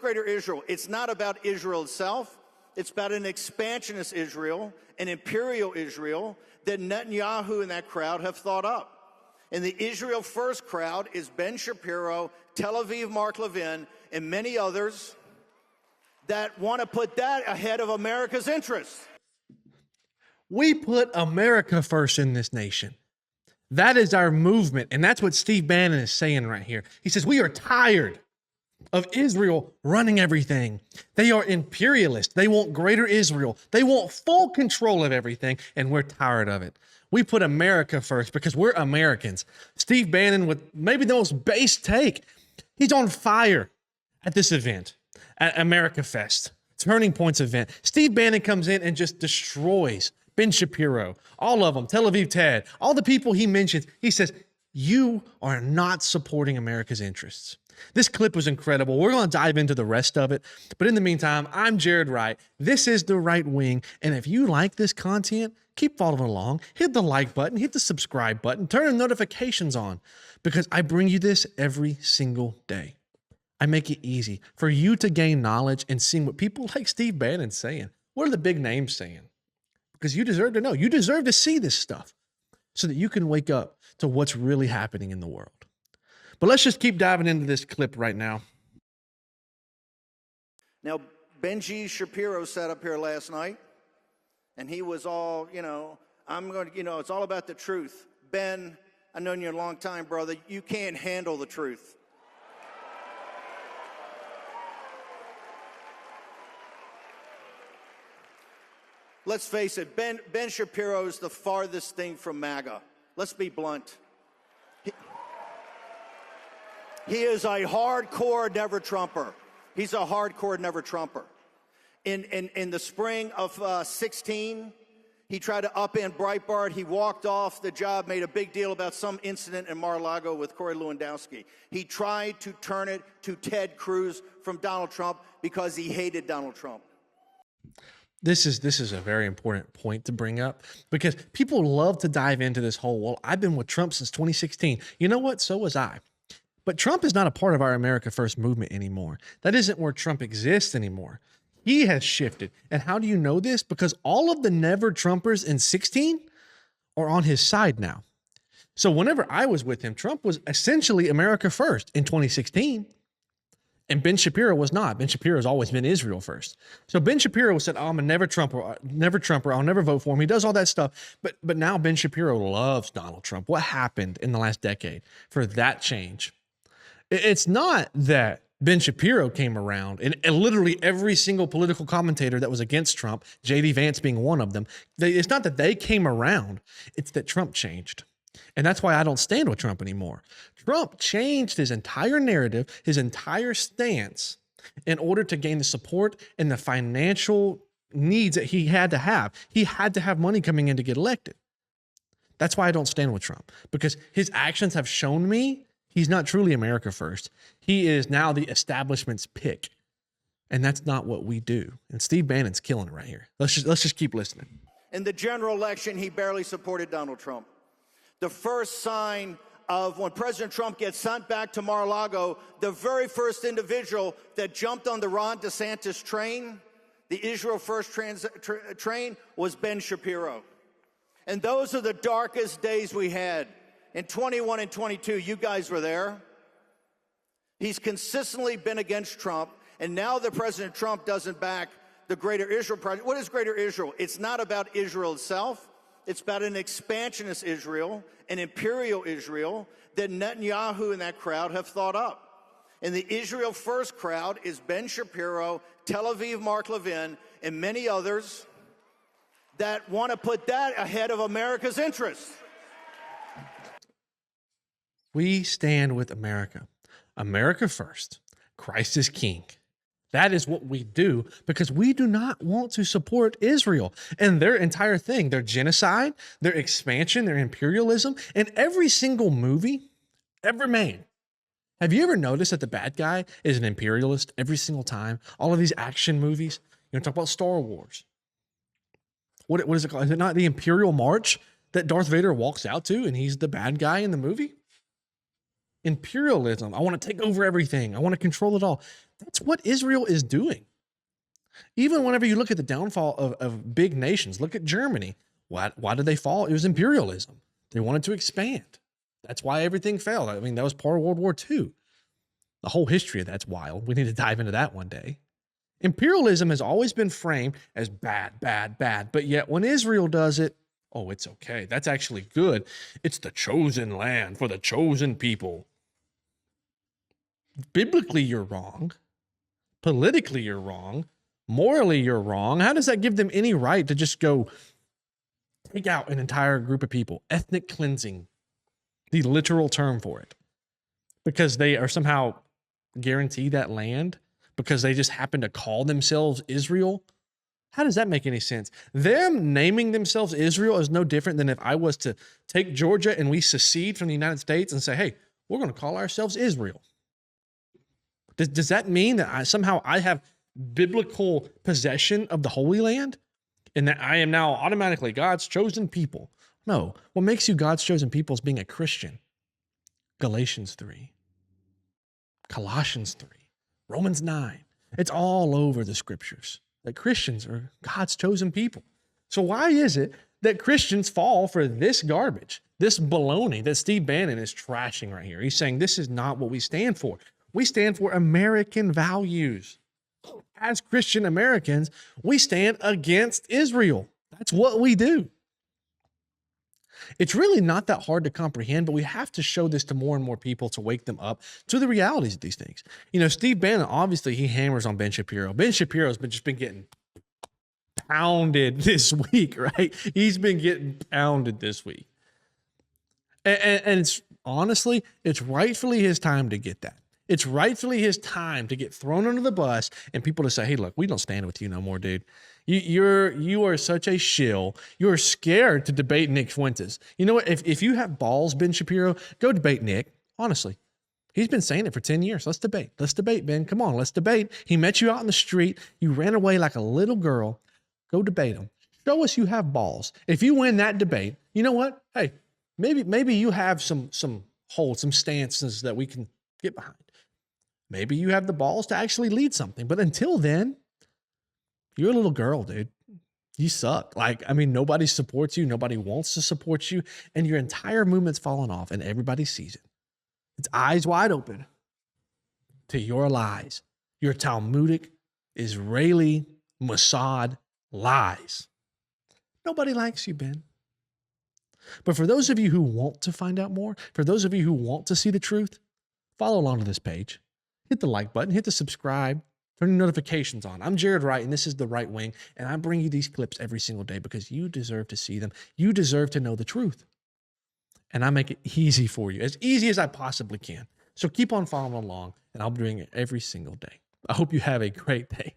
greater Israel? It's not about Israel itself. It's about an expansionist Israel, an imperial Israel that Netanyahu and that crowd have thought up. And the Israel First crowd is Ben Shapiro, Tel Aviv Mark Levin, and many others that want to put that ahead of America's interests. We put America first in this nation. That is our movement. And that's what Steve Bannon is saying right here. He says, we are tired of Israel running everything. They are imperialist. They want greater Israel. They want full control of everything, and we're tired of it. We put America first because we're Americans. Steve Bannon, with maybe the most base take, he's on fire at this event, at America Fest, Turning Points event. Steve Bannon comes in and just destroys Ben Shapiro, all of them, Tel Aviv Ted, all the people he mentions. He says, you are not supporting America's interests. This clip was incredible. We're going to dive into the rest of it. But in the meantime, I'm Jared Wright. This is The Right Wing. And if you like this content, keep following along. Hit the like button, hit the subscribe button, turn the notifications on, because I bring you this every single day. I make it easy for you to gain knowledge and seeing what people like Steve Bannon's saying. What are the big names saying? Because you deserve to know. You deserve to see this stuff so that you can wake up to what's really happening in the world. But let's just keep diving into this clip right now. Now, Ben Shapiro sat up here last night, and he was all, I'm going to, it's all about the truth. Ben, I've known you a long time, brother. You can't handle the truth. Let's face it, Ben Shapiro is the farthest thing from MAGA. Let's be blunt. He is a hardcore never-Trumper. He's a hardcore never-Trumper. In the spring of 16, he tried to upend Breitbart. He walked off the job, made a big deal about some incident in Mar-a-Lago with Corey Lewandowski. He tried to turn it to Ted Cruz from Donald Trump because he hated Donald Trump. This is a very important point to bring up because people love to dive into this whole, well, I've been with Trump since 2016. You know what? So was I. But Trump is not a part of our America First movement anymore. That isn't where Trump exists anymore. He has shifted. And how do you know this? Because all of the never Trumpers in 16 are on his side now. So whenever I was with him, Trump was essentially America First in 2016. And Ben Shapiro was not. Ben Shapiro has always been Israel first. So Ben Shapiro said, oh, I'm a never Trumper. I'll never vote for him. He does all that stuff. But now Ben Shapiro loves Donald Trump. What happened in the last decade for that change? It's not that Ben Shapiro came around and literally every single political commentator that was against Trump, J.D. Vance being one of them, it's not that they came around. It's that Trump changed. And that's why I don't stand with Trump anymore. Trump changed his entire narrative, his entire stance in order to gain the support and the financial needs that he had to have. He had to have money coming in to get elected. That's why I don't stand with Trump, because his actions have shown me he's not truly America First. He is now the establishment's pick. And that's not what we do. And Steve Bannon's killing it right here. Let's just keep listening. In the general election, he barely supported Donald Trump. The first sign of when President Trump gets sent back to Mar-a-Lago, the very first individual that jumped on the Ron DeSantis train, the Israel First train, was Ben Shapiro. And those are the darkest days we had. In 21 and 22, you guys were there. He's consistently been against Trump, and now that President Trump doesn't back the Greater Israel Project. What is Greater Israel? It's not about Israel itself. It's about an expansionist Israel, an imperial Israel that Netanyahu and that crowd have thought up. And the Israel First crowd is Ben Shapiro, Tel Aviv Mark Levin, and many others that want to put that ahead of America's interests. We stand with America. America first. Christ is king. That is what we do because we do not want to support Israel and their entire thing, their genocide, their expansion, their imperialism, and every single movie ever made. Have you ever noticed that the bad guy is an imperialist every single time? All of these action movies, talk about Star Wars. What is it called? Is it not the Imperial March that Darth Vader walks out to and he's the bad guy in the movie? Imperialism. I want to take over everything. I want to control it all. That's what Israel is doing. Even whenever you look at the downfall of big nations, look at Germany. Why did they fall? It was imperialism. They wanted to expand. That's why everything fell. I mean, that was part of World War II. The whole history of that's wild. We need to dive into that one day. Imperialism has always been framed as bad, bad, bad. But yet when Israel does it, oh, it's okay. That's actually good. It's the chosen land for the chosen people. Biblically, you're wrong. Politically, you're wrong. Morally, you're wrong. How does that give them any right to just go take out an entire group of people? Ethnic cleansing, the literal term for it. Because they are somehow guaranteed that land? Because they just happen to call themselves Israel? How does that make any sense? Them naming themselves Israel is no different than if I was to take Georgia and we secede from the United States and say, hey, we're going to call ourselves Israel. Does that mean that I have biblical possession of the Holy Land and that I am now automatically God's chosen people? No. What makes you God's chosen people is being a Christian. Galatians 3, Colossians 3, Romans 9. It's all over the scriptures that Christians are God's chosen people. So why is it that Christians fall for this garbage, this baloney that Steve Bannon is trashing right here? He's saying this is not what we stand for. We stand for American values. As Christian Americans, we stand against Israel. That's what we do. It's really not that hard to comprehend, but we have to show this to more and more people to wake them up to the realities of these things. You know, Steve Bannon, obviously, he hammers on Ben Shapiro. Ben Shapiro's just been getting pounded this week, right? He's been getting pounded this week. And it's honestly, it's rightfully his time to get that. It's rightfully his time to get thrown under the bus and people to say, hey, look, we don't stand with you no more, dude. You are such a shill. You're scared to debate Nick Fuentes. You know what? If you have balls, Ben Shapiro, go debate Nick. Honestly, he's been saying it for 10 years. Let's debate. Let's debate, Ben. Come on, let's debate. He met you out in the street. You ran away like a little girl. Go debate him. Show us you have balls. If you win that debate, you know what? Hey, maybe you have some holds, some stances that we can get behind. Maybe you have the balls to actually lead something. But until then, you're a little girl, dude. You suck. Nobody supports you. Nobody wants to support you. And your entire movement's fallen off and everybody sees it. It's eyes wide open to your lies. Your Talmudic, Israeli, Mossad lies. Nobody likes you, Ben. But for those of you who want to find out more, for those of you who want to see the truth, follow along to this page. Hit the like button, hit the subscribe, turn your notifications on. I'm Jared Wright, and this is The Right Wing, and I bring you these clips every single day because you deserve to see them. You deserve to know the truth. And I make it easy for you, as easy as I possibly can. So keep on following along, and I'll bring it every single day. I hope you have a great day.